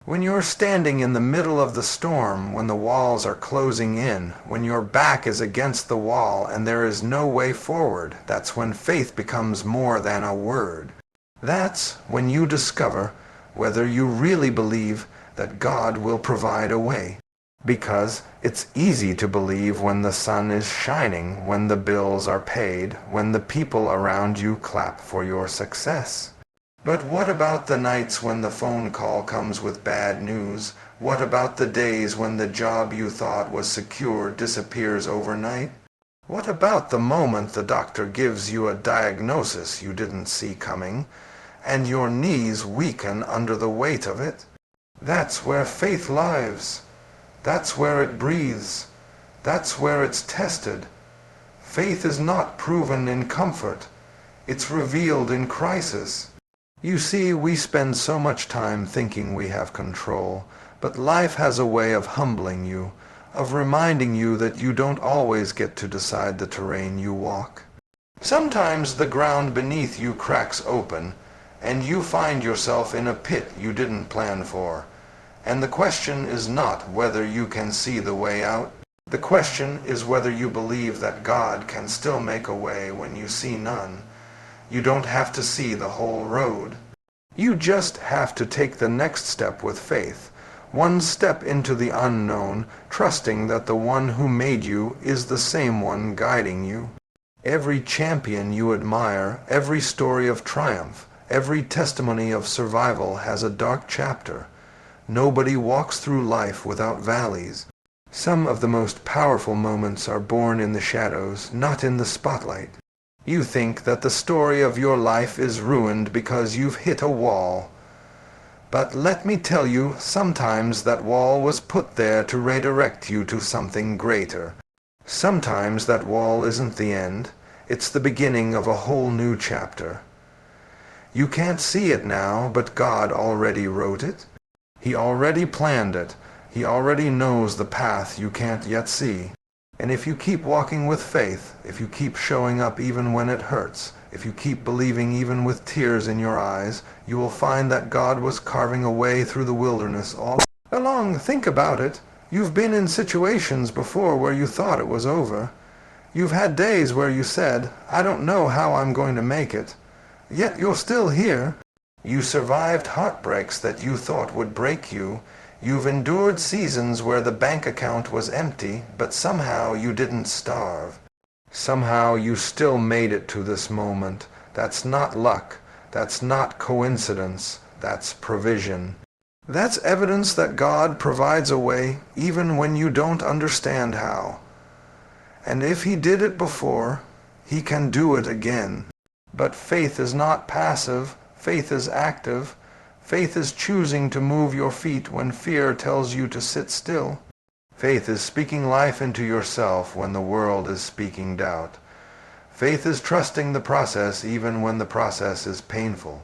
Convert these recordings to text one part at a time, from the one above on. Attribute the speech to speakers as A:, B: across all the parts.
A: When you're standing in the middle of the storm, when the walls are closing in, when your back is against the wall and there is no way forward, that's when faith becomes more than a word. That's when you discover whether you really believe that God will provide a way. Because it's easy to believe when the sun is shining, when the bills are paid, when the people around you clap for your success. But what about the nights when the phone call comes with bad news? What about the days when the job you thought was secure disappears overnight? What about the moment the doctor gives you a diagnosis you didn't see coming, and your knees weaken under the weight of it? That's where faith lives. That's where it breathes. That's where it's tested. Faith is not proven in comfort. It's revealed in crisis. You see, we spend so much time thinking we have control, but life has a way of humbling you, of reminding you that you don't always get to decide the terrain you walk. Sometimes the ground beneath you cracks open, and you find yourself in a pit you didn't plan for. And the question is not whether you can see the way out. The question is whether you believe that God can still make a way when you see none. You don't have to see the whole road. You just have to take the next step with faith, one step into the unknown, trusting that the one who made you is the same one guiding you. Every champion you admire, every story of triumph, every testimony of survival has a dark chapter. Nobody walks through life without valleys. Some of the most powerful moments are born in the shadows, not in the spotlight. You think that the story of your life is ruined because you've hit a wall. But let me tell you, sometimes that wall was put there to redirect you to something greater. Sometimes that wall isn't the end. It's the beginning of a whole new chapter. You can't see it now, but God already wrote it. He already planned it. He already knows the path you can't yet see. And if you keep walking with faith, if you keep showing up even when it hurts, if you keep believing even with tears in your eyes, you will find that God was carving a way through the wilderness all along. Think about it. You've been in situations before where you thought it was over. You've had days where you said, "I don't know how I'm going to make it." Yet you're still here. You survived heartbreaks that you thought would break you. You've endured seasons where the bank account was empty, but somehow you didn't starve. Somehow you still made it to this moment. That's not luck. That's not coincidence. That's provision. That's evidence that God provides a way even when you don't understand how. And if He did it before, He can do it again. But faith is not passive. Faith is active. Faith is choosing to move your feet when fear tells you to sit still. Faith is speaking life into yourself when the world is speaking doubt. Faith is trusting the process even when the process is painful.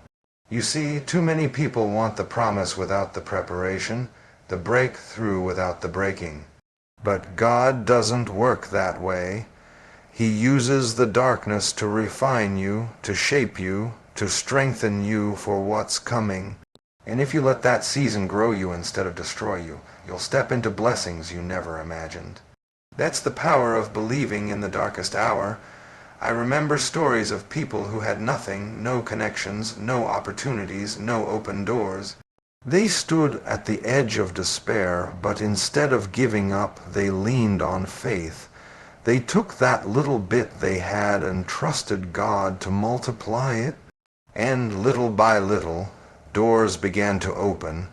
A: You see, too many people want the promise without the preparation, the breakthrough without the breaking. But God doesn't work that way. He uses the darkness to refine you, to shape you, to strengthen you for what's coming. And if you let that season grow you instead of destroy you, you'll step into blessings you never imagined. That's the power of believing in the darkest hour. I remember stories of people who had nothing, no connections, no opportunities, no open doors. They stood at the edge of despair, but instead of giving up, they leaned on faith. They took that little bit they had and trusted God to multiply it. And little by little, doors began to open,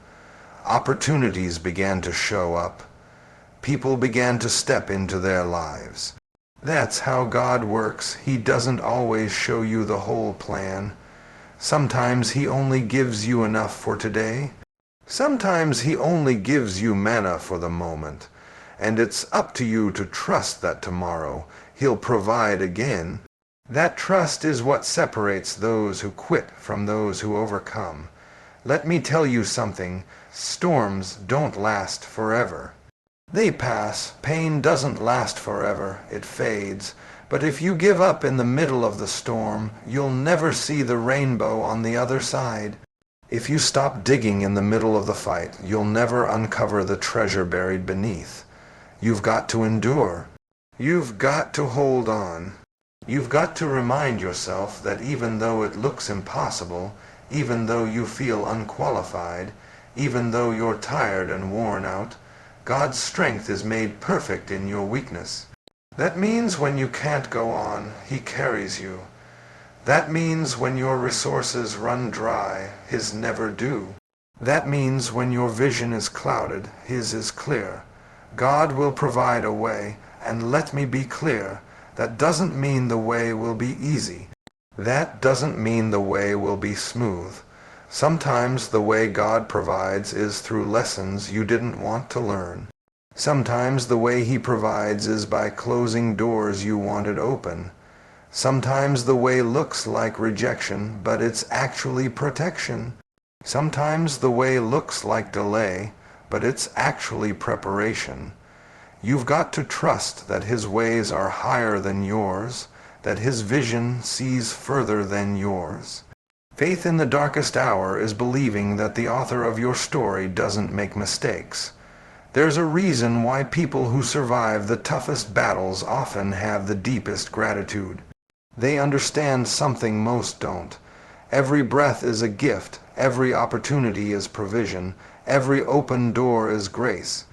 A: opportunities began to show up, people began to step into their lives. That's how God works. He doesn't always show you the whole plan. Sometimes He only gives you enough for today. Sometimes He only gives you manna for the moment. And it's up to you to trust that tomorrow He'll provide again. That trust is what separates those who quit from those who overcome. Let me tell you something. Storms don't last forever. They pass. Pain doesn't last forever. It fades. But if you give up in the middle of the storm, you'll never see the rainbow on the other side. If you stop digging in the middle of the fight, you'll never uncover the treasure buried beneath. You've got to endure. You've got to hold on. You've got to remind yourself that even though it looks impossible, even though you feel unqualified, even though you're tired and worn out, God's strength is made perfect in your weakness. That means when you can't go on, He carries you. That means when your resources run dry, His never do. That means when your vision is clouded, His is clear. God will provide a way, and let me be clear, that doesn't mean the way will be easy. That doesn't mean the way will be smooth. Sometimes the way God provides is through lessons you didn't want to learn. Sometimes the way He provides is by closing doors you wanted open. Sometimes the way looks like rejection, but it's actually protection. Sometimes the way looks like delay, but it's actually preparation. You've got to trust that His ways are higher than yours, that His vision sees further than yours. Faith in the darkest hour is believing that the author of your story doesn't make mistakes. There's a reason why people who survive the toughest battles often have the deepest gratitude. They understand something most don't. Every breath is a gift, every opportunity is provision, every open door is grace.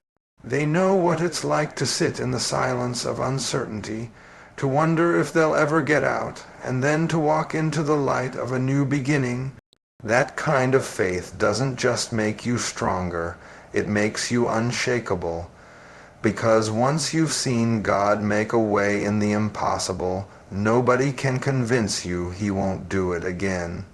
A: They know what it's like to sit in the silence of uncertainty, to wonder if they'll ever get out, and then to walk into the light of a new beginning. That kind of faith doesn't just make you stronger, it makes you unshakable. Because once you've seen God make a way in the impossible, nobody can convince you He won't do it again.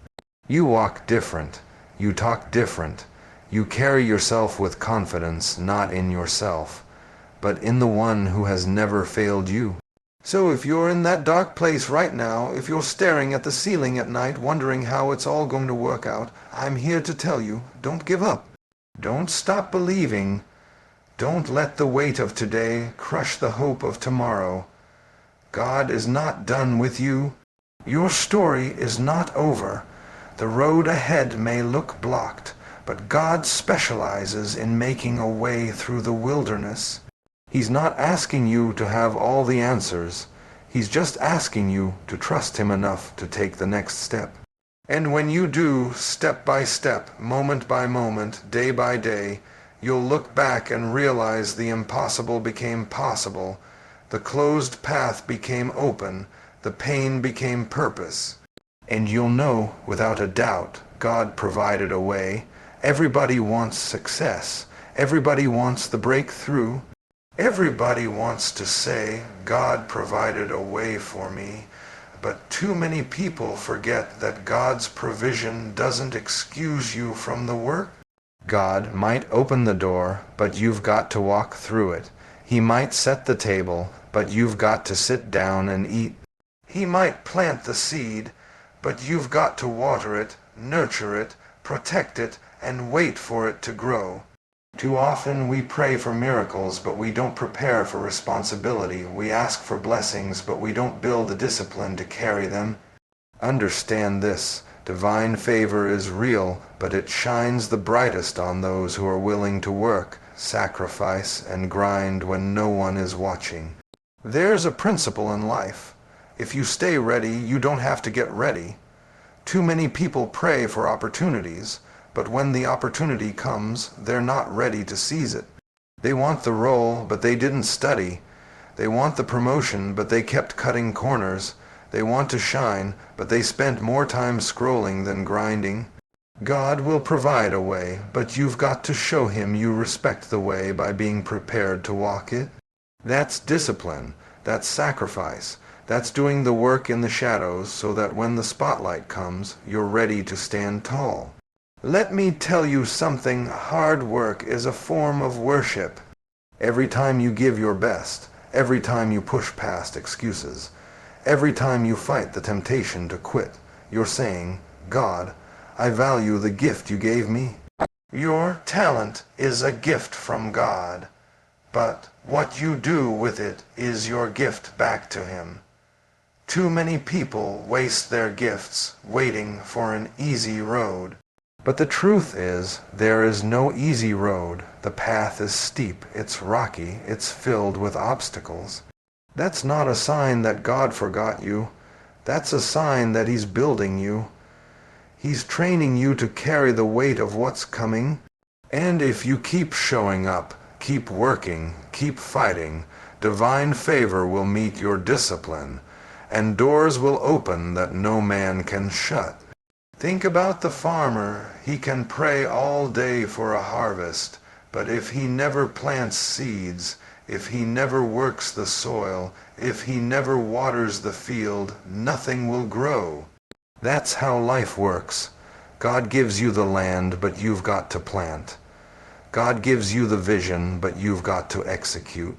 A: You walk different, you talk different, you carry yourself with confidence, not in yourself, but in the one who has never failed you. So if you're in that dark place right now, if you're staring at the ceiling at night wondering how it's all going to work out, I'm here to tell you, don't give up. Don't stop believing. Don't let the weight of today crush the hope of tomorrow. God is not done with you. Your story is not over. The road ahead may look blocked, but God specializes in making a way through the wilderness. He's not asking you to have all the answers. He's just asking you to trust Him enough to take the next step. And when you do, step by step, moment by moment, day by day, you'll look back and realize the impossible became possible. The closed path became open. The pain became purpose. And you'll know, without a doubt, God provided a way. Everybody wants success. Everybody wants the breakthrough. Everybody wants to say, God provided a way for me. But too many people forget that God's provision doesn't excuse you from the work. God might open the door, but you've got to walk through it. He might set the table, but you've got to sit down and eat. He might plant the seed, but you've got to water it, nurture it, protect it, and wait for it to grow. Too often we pray for miracles, but we don't prepare for responsibility. We ask for blessings, but we don't build the discipline to carry them. Understand this. Divine favor is real, but it shines the brightest on those who are willing to work, sacrifice, and grind when no one is watching. There's a principle in life. If you stay ready, you don't have to get ready. Too many people pray for opportunities, but when the opportunity comes, they're not ready to seize it. They want the role, but they didn't study. They want the promotion, but they kept cutting corners. They want to shine, but they spent more time scrolling than grinding. God will provide a way, but you've got to show Him you respect the way by being prepared to walk it. That's discipline. That's sacrifice. That's doing the work in the shadows so that when the spotlight comes, you're ready to stand tall. Let me tell you something, hard work is a form of worship. Every time you give your best, every time you push past excuses, every time you fight the temptation to quit, you're saying, God, I value the gift you gave me. Your talent is a gift from God, but what you do with it is your gift back to Him. Too many people waste their gifts waiting for an easy road. But the truth is, there is no easy road. The path is steep, it's rocky, it's filled with obstacles. That's not a sign that God forgot you. That's a sign that He's building you. He's training you to carry the weight of what's coming. And if you keep showing up, keep working, keep fighting, divine favor will meet your discipline, and doors will open that no man can shut. Think about the farmer. He can pray all day for a harvest, but if he never plants seeds, if he never works the soil, if he never waters the field, nothing will grow. That's how life works. God gives you the land, but you've got to plant. God gives you the vision, but you've got to execute.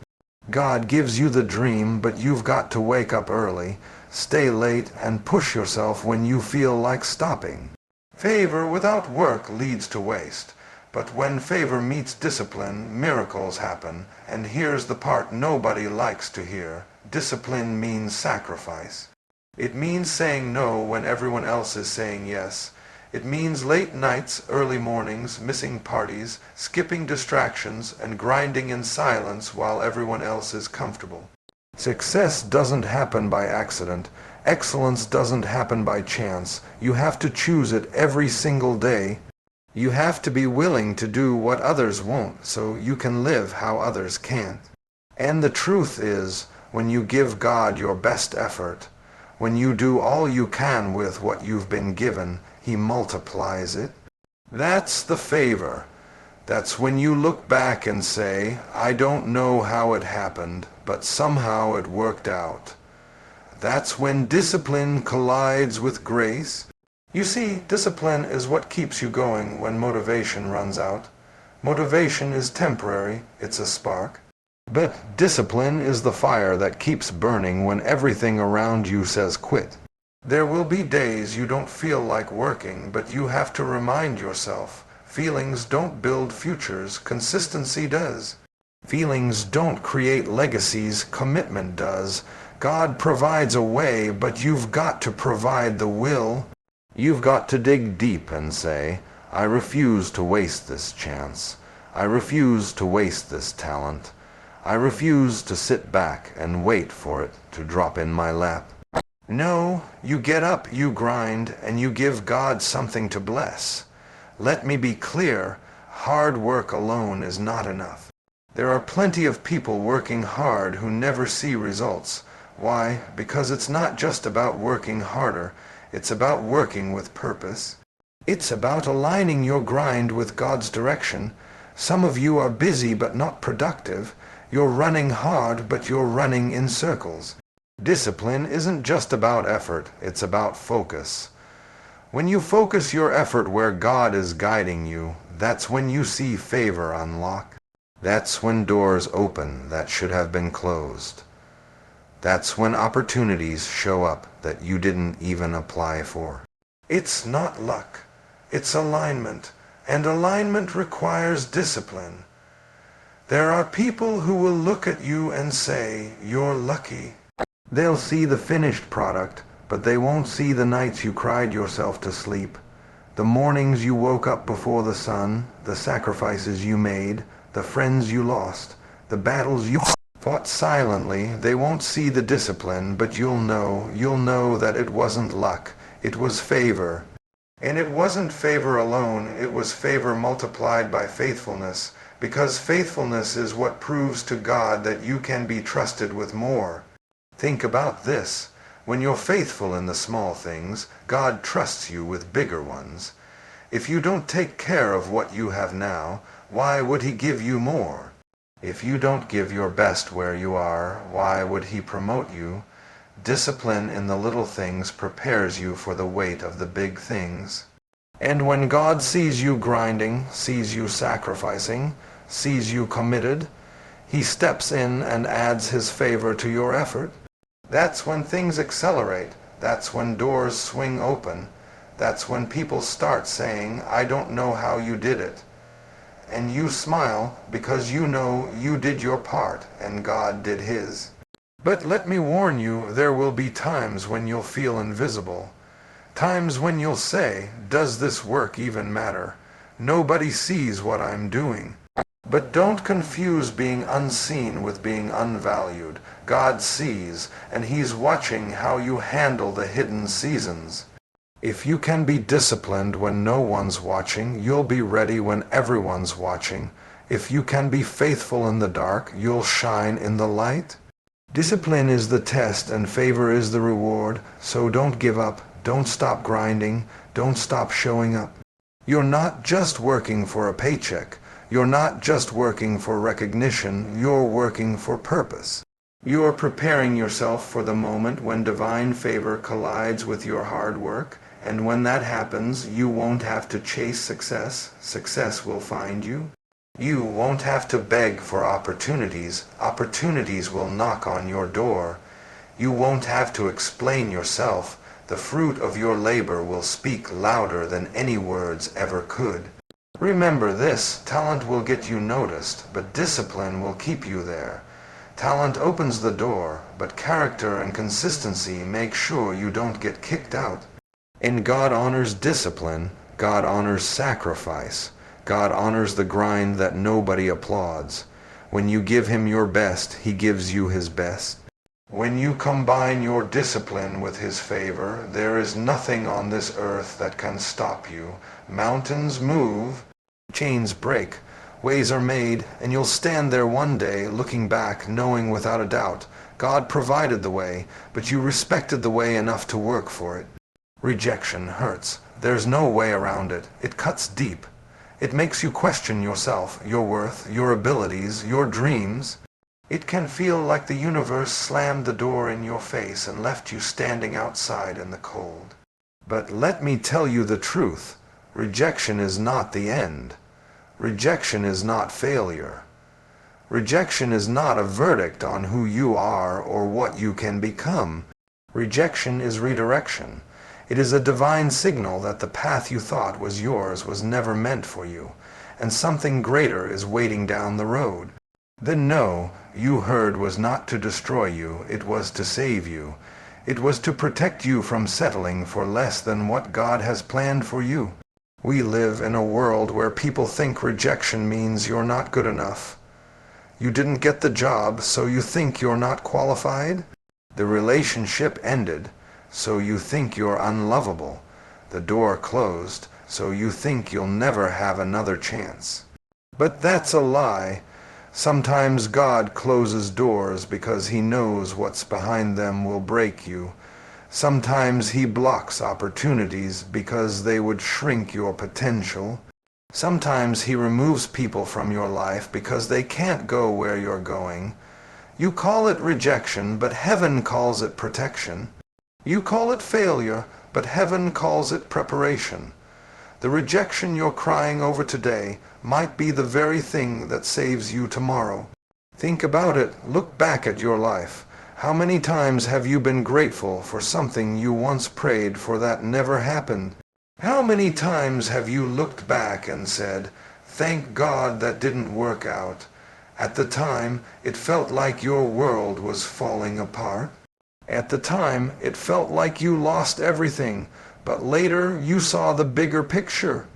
A: God gives you the dream, but you've got to wake up early, stay late, and push yourself when you feel like stopping. Favor without work leads to waste, but when favor meets discipline, miracles happen, and here's the part nobody likes to hear. Discipline means sacrifice. It means saying no when everyone else is saying yes. It means late nights, early mornings, missing parties, skipping distractions, and grinding in silence while everyone else is comfortable. Success doesn't happen by accident. Excellence doesn't happen by chance. You have to choose it every single day. You have to be willing to do what others won't so you can live how others can't. And the truth is, when you give God your best effort, when you do all you can with what you've been given, He multiplies it. That's the favor. That's when you look back and say, I don't know how it happened, but somehow it worked out. That's when discipline collides with grace. You see, discipline is what keeps you going when motivation runs out. Motivation is temporary, it's a spark. But discipline is the fire that keeps burning when everything around you says quit. There will be days you don't feel like working, but you have to remind yourself, feelings don't build futures, consistency does. Feelings don't create legacies, commitment does. God provides a way, but you've got to provide the will. You've got to dig deep and say, I refuse to waste this chance. I refuse to waste this talent. I refuse to sit back and wait for it to drop in my lap. No, you get up, you grind, and you give God something to bless. Let me be clear, hard work alone is not enough. There are plenty of people working hard who never see results. Why? Because it's not just about working harder, it's about working with purpose. It's about aligning your grind with God's direction. Some of you are busy but not productive. You're running hard, but you're running in circles. Discipline isn't just about effort, it's about focus. When you focus your effort where God is guiding you, that's when you see favor unlock. That's when doors open that should have been closed. That's when opportunities show up that you didn't even apply for. It's not luck, it's alignment, and alignment requires discipline. There are people who will look at you and say, you're lucky. They'll see the finished product, but they won't see the nights you cried yourself to sleep, the mornings you woke up before the sun, the sacrifices you made, the friends you lost, the battles you fought silently. They won't see the discipline, but you'll know that it wasn't luck, it was favor. And it wasn't favor alone, it was favor multiplied by faithfulness, because faithfulness is what proves to God that you can be trusted with more. Think about this. When you're faithful in the small things, God trusts you with bigger ones. If you don't take care of what you have now, why would He give you more? If you don't give your best where you are, why would He promote you? Discipline in the little things prepares you for the weight of the big things. And when God sees you grinding, sees you sacrificing, sees you committed, He steps in and adds His favor to your effort. That's when things accelerate. That's when doors swing open. That's when people start saying, I don't know how you did it. And you smile because you know you did your part and God did His. But let me warn you, there will be times when you'll feel invisible. Times when you'll say, does this work even matter? Nobody sees what I'm doing. But don't confuse being unseen with being unvalued. God sees, and He's watching how you handle the hidden seasons. If you can be disciplined when no one's watching, you'll be ready when everyone's watching. If you can be faithful in the dark, you'll shine in the light. Discipline is the test and favor is the reward, so don't give up, don't stop grinding, don't stop showing up. You're not just working for a paycheck. You're not just working for recognition, you're working for purpose. You're preparing yourself for the moment when divine favor collides with your hard work, and when that happens, you won't have to chase success. Success will find you. You won't have to beg for opportunities. Opportunities will knock on your door. You won't have to explain yourself. The fruit of your labor will speak louder than any words ever could. Remember this, talent will get you noticed, but discipline will keep you there. Talent opens the door, but character and consistency make sure you don't get kicked out. And God honors discipline, God honors sacrifice, God honors the grind that nobody applauds. When you give Him your best, He gives you His best. When you combine your discipline with His favor, there is nothing on this earth that can stop you. Mountains move, chains break, ways are made, and you'll stand there one day looking back, knowing without a doubt, God provided the way, but you respected the way enough to work for it. Rejection hurts. There's no way around it. It cuts deep. It makes you question yourself, your worth, your abilities, your dreams. It can feel like the universe slammed the door in your face and left you standing outside in the cold. But let me tell you the truth. Rejection is not the end. Rejection is not failure. Rejection is not a verdict on who you are or what you can become. Rejection is redirection. It is a divine signal that the path you thought was yours was never meant for you, and something greater is waiting down the road. The no you heard was not to destroy you, it was to save you. It was to protect you from settling for less than what God has planned for you. We live in a world where people think rejection means you're not good enough. You didn't get the job, so you think you're not qualified? The relationship ended, so you think you're unlovable. The door closed, so you think you'll never have another chance. But that's a lie. Sometimes God closes doors because He knows what's behind them will break you. Sometimes He blocks opportunities because they would shrink your potential. Sometimes He removes people from your life because they can't go where you're going. You call it rejection, but heaven calls it protection. You call it failure, but heaven calls it preparation. The rejection you're crying over today might be the very thing that saves you tomorrow. Think about it. Look back at your life. How many times have you been grateful for something you once prayed for that never happened? How many times have you looked back and said, "Thank God that didn't work out"? At the time, it felt like your world was falling apart. At the time, it felt like you lost everything, but later you saw the bigger picture.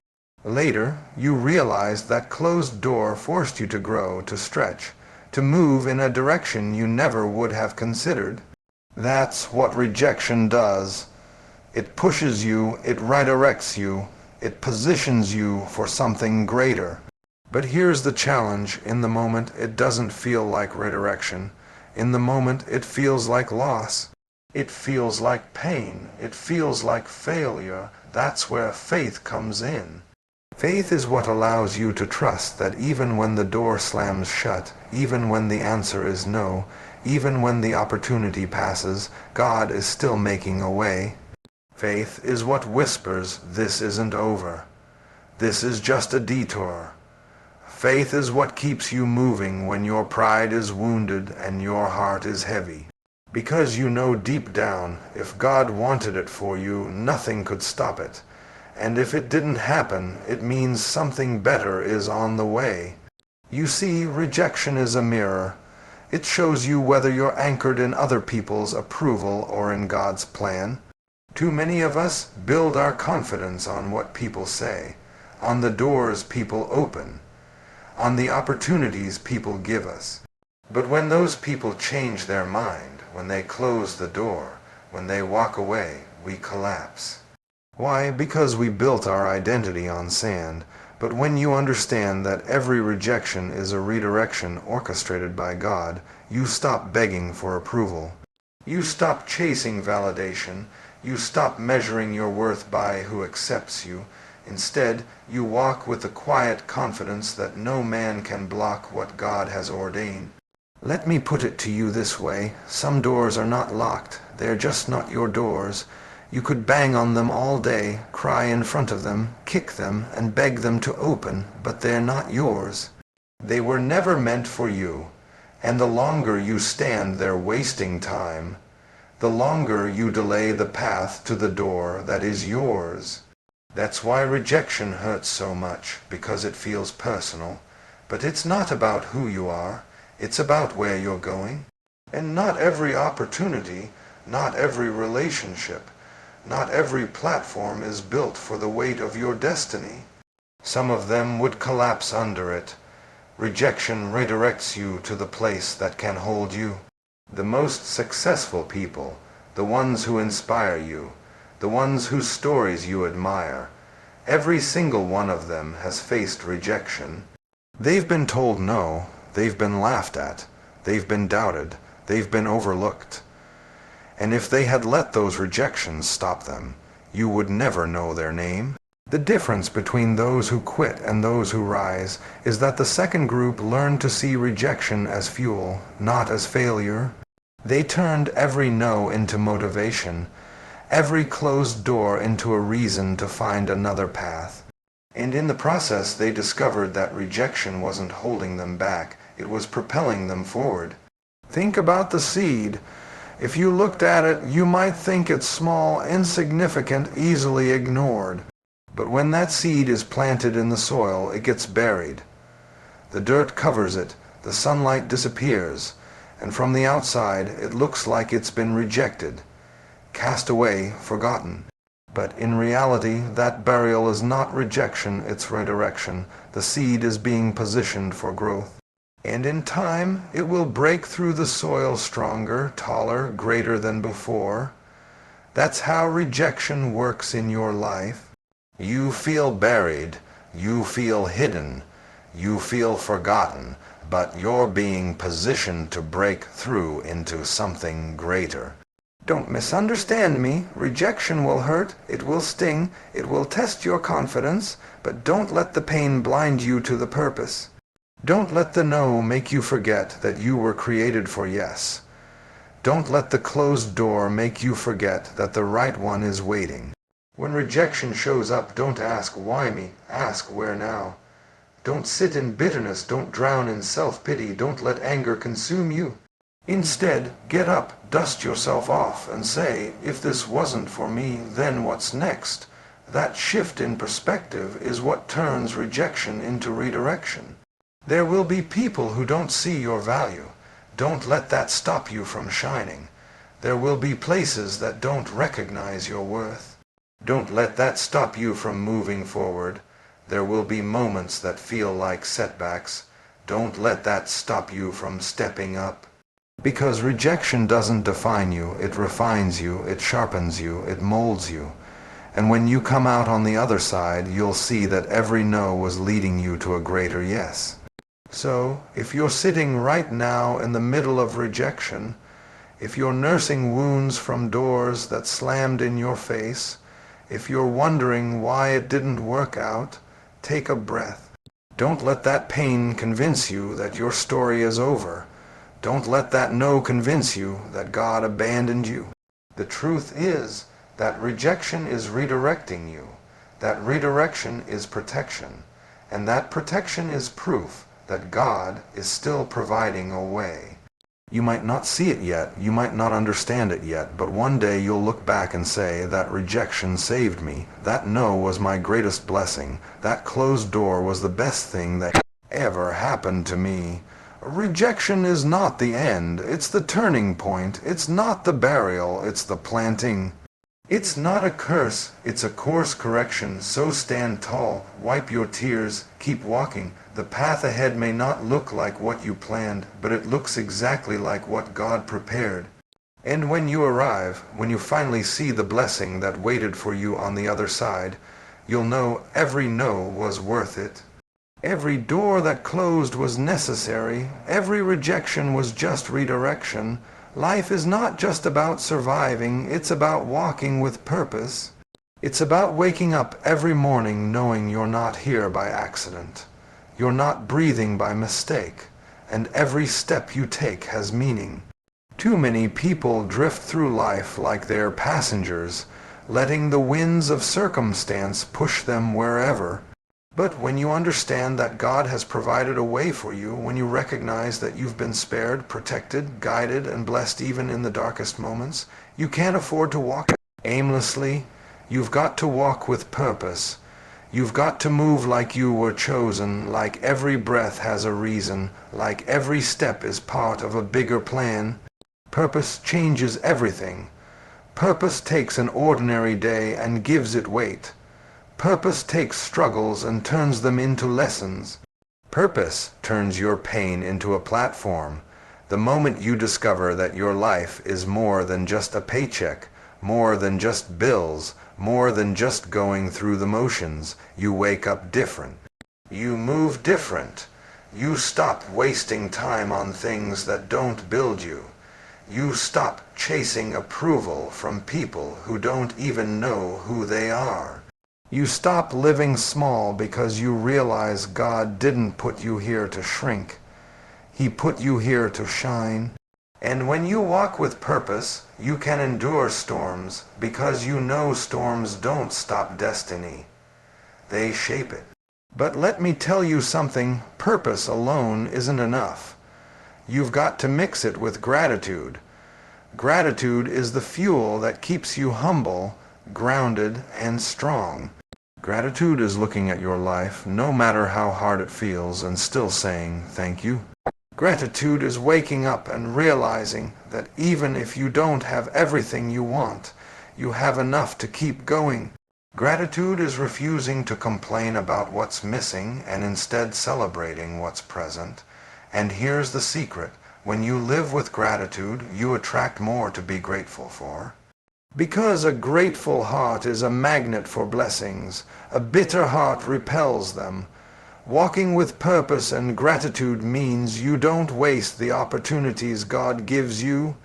A: Later, you realized that closed door forced you to grow, to stretch, to move in a direction you never would have considered. That's what rejection does. It pushes you, it redirects you, it positions you for something greater. But here's the challenge. In the moment, it doesn't feel like redirection. In the moment, it feels like loss. It feels like pain. It feels like failure. That's where faith comes in. Faith is what allows you to trust that even when the door slams shut, even when the answer is no, even when the opportunity passes, God is still making a way. Faith is what whispers, "This isn't over. This is just a detour." Faith is what keeps you moving when your pride is wounded and your heart is heavy. Because you know deep down, if God wanted it for you, nothing could stop it. And if it didn't happen, it means something better is on the way. You see, rejection is a mirror. It shows you whether you're anchored in other people's approval or in God's plan. Too many of us build our confidence on what people say, on the doors people open, on the opportunities people give us. But when those people change their mind, when they close the door, when they walk away, we collapse. Why? Because we built our identity on sand. But when you understand that every rejection is a redirection orchestrated by God, you stop begging for approval. You stop chasing validation. You stop measuring your worth by who accepts you. Instead, you walk with the quiet confidence that no man can block what God has ordained. Let me put it to you this way. Some doors are not locked. They're just not your doors. You could bang on them all day, cry in front of them, kick them, and beg them to open, but they're not yours. They were never meant for you, and the longer you stand there wasting time, the longer you delay the path to the door that is yours. That's why rejection hurts so much, because it feels personal. But it's not about who you are, it's about where you're going. And not every opportunity, not every relationship, not every platform is built for the weight of your destiny. Some of them would collapse under it. Rejection redirects you to the place that can hold you. The most successful people, the ones who inspire you, the ones whose stories you admire, every single one of them has faced rejection. They've been told no, they've been laughed at, they've been doubted, they've been overlooked. And if they had let those rejections stop them, you would never know their name. The difference between those who quit and those who rise is that the second group learned to see rejection as fuel, not as failure. They turned every no into motivation, every closed door into a reason to find another path. And in the process they discovered that rejection wasn't holding them back, it was propelling them forward. Think about the seed. If you looked at it, you might think it's small, insignificant, easily ignored. But when that seed is planted in the soil, it gets buried. The dirt covers it, the sunlight disappears, and from the outside it looks like it's been rejected, cast away, forgotten. But in reality, that burial is not rejection, it's redirection. The seed is being positioned for growth. And in time, it will break through the soil stronger, taller, greater than before. That's how rejection works in your life. You feel buried, you feel hidden, you feel forgotten, but you're being positioned to break through into something greater. Don't misunderstand me. Rejection will hurt, it will sting, it will test your confidence, but don't let the pain blind you to the purpose. Don't let the no make you forget that you were created for yes. Don't let the closed door make you forget that the right one is waiting. When rejection shows up, don't ask why me, ask where now. Don't sit in bitterness, don't drown in self-pity, don't let anger consume you. Instead, get up, dust yourself off, and say, if this wasn't for me, then what's next? That shift in perspective is what turns rejection into redirection. There will be people who don't see your value. Don't let that stop you from shining. There will be places that don't recognize your worth. Don't let that stop you from moving forward. There will be moments that feel like setbacks. Don't let that stop you from stepping up. Because rejection doesn't define you, it refines you, it sharpens you, it molds you. And when you come out on the other side, you'll see that every no was leading you to a greater yes. So, if you're sitting right now in the middle of rejection, if you're nursing wounds from doors that slammed in your face, if you're wondering why it didn't work out, take a breath. Don't let that pain convince you that your story is over. Don't let that no convince you that God abandoned you. The truth is that rejection is redirecting you. That redirection is protection. And that protection is proof that God is still providing a way. You might not see it yet, you might not understand it yet, but one day you'll look back and say, that rejection saved me. That no was my greatest blessing. That closed door was the best thing that ever happened to me. Rejection is not the end, it's the turning point. It's not the burial, it's the planting. It's not a curse, it's a course correction, so stand tall, wipe your tears, keep walking. The path ahead may not look like what you planned, but it looks exactly like what God prepared. And when you arrive, when you finally see the blessing that waited for you on the other side, you'll know every no was worth it. Every door that closed was necessary, every rejection was just redirection. Life is not just about surviving, it's about walking with purpose. It's about waking up every morning knowing you're not here by accident. You're not breathing by mistake, and every step you take has meaning. Too many people drift through life like they're passengers, letting the winds of circumstance push them wherever. But when you understand that God has provided a way for you, when you recognize that you've been spared, protected, guided, and blessed even in the darkest moments, you can't afford to walk aimlessly. You've got to walk with purpose. You've got to move like you were chosen, like every breath has a reason, like every step is part of a bigger plan. Purpose changes everything. Purpose takes an ordinary day and gives it weight. Purpose takes struggles and turns them into lessons. Purpose turns your pain into a platform. The moment you discover that your life is more than just a paycheck, more than just bills, more than just going through the motions, you wake up different. You move different. You stop wasting time on things that don't build you. You stop chasing approval from people who don't even know who they are. You stop living small because you realize God didn't put you here to shrink. He put you here to shine. And when you walk with purpose, you can endure storms because you know storms don't stop destiny. They shape it. But let me tell you something, purpose alone isn't enough. You've got to mix it with gratitude. Gratitude is the fuel that keeps you humble, grounded, and strong. Gratitude is looking at your life, no matter how hard it feels, and still saying thank you. Gratitude is waking up and realizing that even if you don't have everything you want, you have enough to keep going. Gratitude is refusing to complain about what's missing and instead celebrating what's present. And here's the secret. When you live with gratitude, you attract more to be grateful for. Because a grateful heart is a magnet for blessings, a bitter heart repels them. Walking with purpose and gratitude means you don't waste the opportunities God gives you.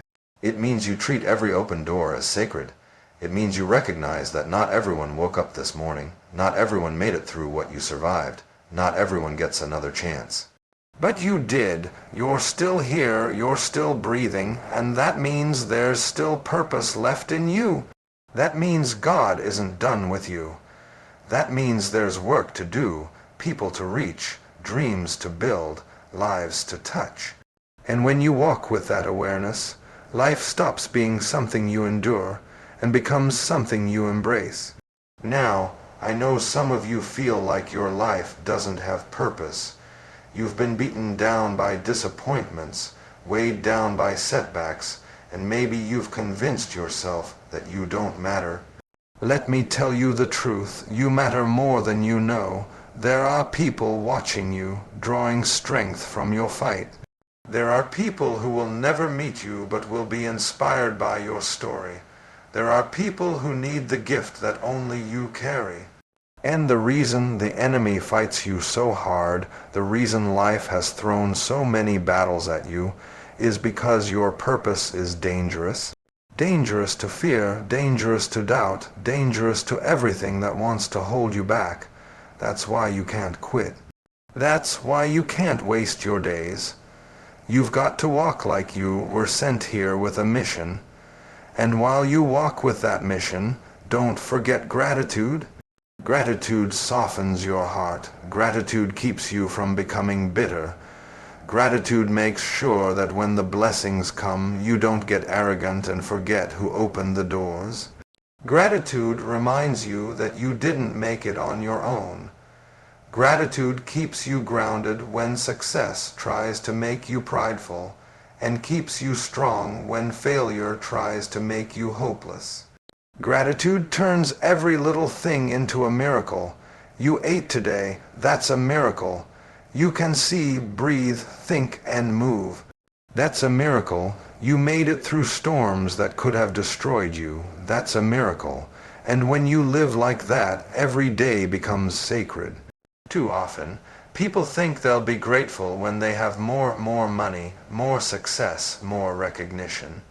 A: It means you treat every open door as sacred. It means you recognize that not everyone woke up this morning, not everyone made it through what you survived, not everyone gets another chance. But you did. You're still here, you're still breathing, and that means there's still purpose left in you. That means God isn't done with you. That means there's work to do, people to reach, dreams to build, lives to touch. And when you walk with that awareness, life stops being something you endure and becomes something you embrace. Now, I know some of you feel like your life doesn't have purpose. You've been beaten down by disappointments, weighed down by setbacks, and maybe you've convinced yourself that you don't matter. Let me tell you the truth, you matter more than you know. There are people watching you, drawing strength from your fight. There are people who will never meet you but will be inspired by your story. There are people who need the gift that only you carry. And the reason the enemy fights you so hard, the reason life has thrown so many battles at you, is because your purpose is dangerous. Dangerous to fear, dangerous to doubt, dangerous to everything that wants to hold you back. That's why you can't quit. That's why you can't waste your days. You've got to walk like you were sent here with a mission. And while you walk with that mission, don't forget gratitude. Gratitude softens your heart. Gratitude keeps you from becoming bitter. Gratitude makes sure that when the blessings come, you don't get arrogant and forget who opened the doors. Gratitude reminds you that you didn't make it on your own. Gratitude keeps you grounded when success tries to make you prideful, and keeps you strong when failure tries to make you hopeless. Gratitude turns every little thing into a miracle. You ate today, that's a miracle. You can see, breathe, think, and move. That's a miracle. You made it through storms that could have destroyed you. That's a miracle. And when you live like that, every day becomes sacred. Too often, people think they'll be grateful when they have more money, more success, more recognition.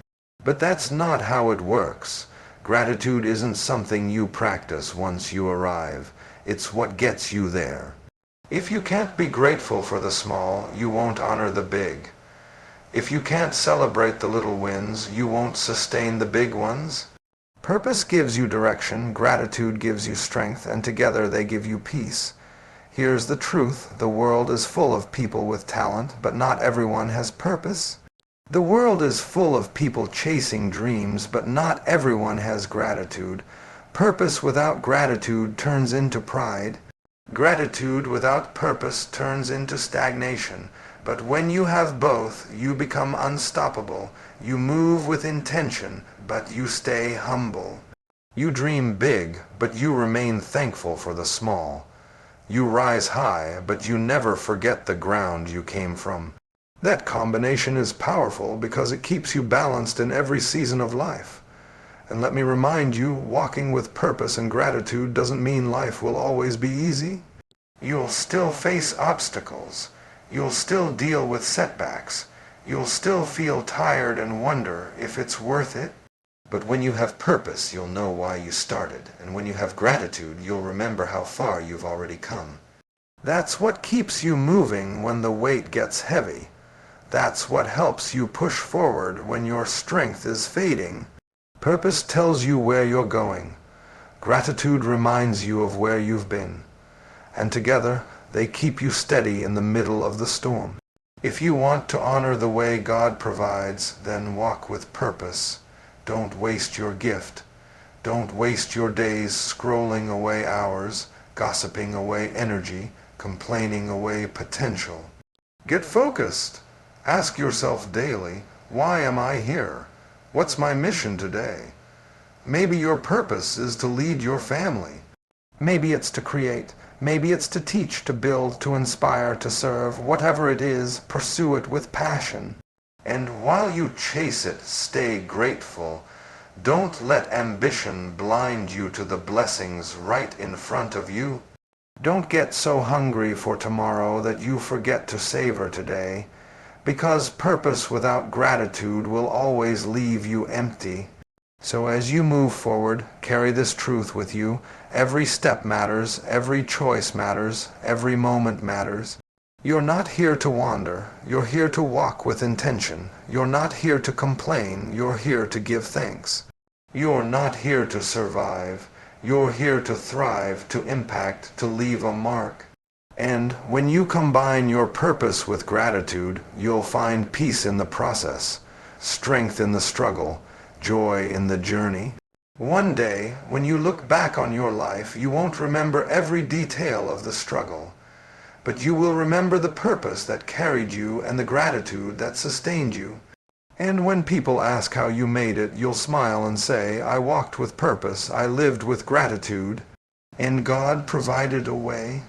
A: But that's not how it works. Gratitude isn't something you practice once you arrive. It's what gets you there. If you can't be grateful for the small, you won't honor the big. If you can't celebrate the little wins, you won't sustain the big ones. Purpose gives you direction, gratitude gives you strength, and together they give you peace. Here's the truth. The world is full of people with talent, but not everyone has purpose. The world is full of people chasing dreams, but not everyone has gratitude. Purpose without gratitude turns into pride. Gratitude without purpose turns into stagnation. But when you have both, you become unstoppable. You move with intention, but you stay humble. You dream big, but you remain thankful for the small. You rise high, but you never forget the ground you came from. That combination is powerful because it keeps you balanced in every season of life. And let me remind you, walking with purpose and gratitude doesn't mean life will always be easy. You'll still face obstacles. You'll still deal with setbacks. You'll still feel tired and wonder if it's worth it. But when you have purpose, you'll know why you started. And when you have gratitude, you'll remember how far you've already come. That's what keeps you moving when the weight gets heavy. That's what helps you push forward when your strength is fading. Purpose tells you where you're going. Gratitude reminds you of where you've been. And together, they keep you steady in the middle of the storm. If you want to honor the way God provides, then walk with purpose. Don't waste your gift. Don't waste your days scrolling away hours, gossiping away energy, complaining away potential. Get focused. Ask yourself daily, why am I here? What's my mission today? Maybe your purpose is to lead your family. Maybe it's to create. Maybe it's to teach, to build, to inspire, to serve. Whatever it is, pursue it with passion. And while you chase it, stay grateful. Don't let ambition blind you to the blessings right in front of you. Don't get so hungry for tomorrow that you forget to savor today, because purpose without gratitude will always leave you empty. So as you move forward, carry this truth with you. Every step matters, every choice matters, every moment matters. You're not here to wander. You're here to walk with intention. You're not here to complain. You're here to give thanks. You're not here to survive. You're here to thrive, to impact, to leave a mark. And when you combine your purpose with gratitude, you'll find peace in the process, strength in the struggle, joy in the journey. One day, when you look back on your life, you won't remember every detail of the struggle, but you will remember the purpose that carried you and the gratitude that sustained you. And when people ask how you made it, you'll smile and say, I walked with purpose, I lived with gratitude, and God provided a way.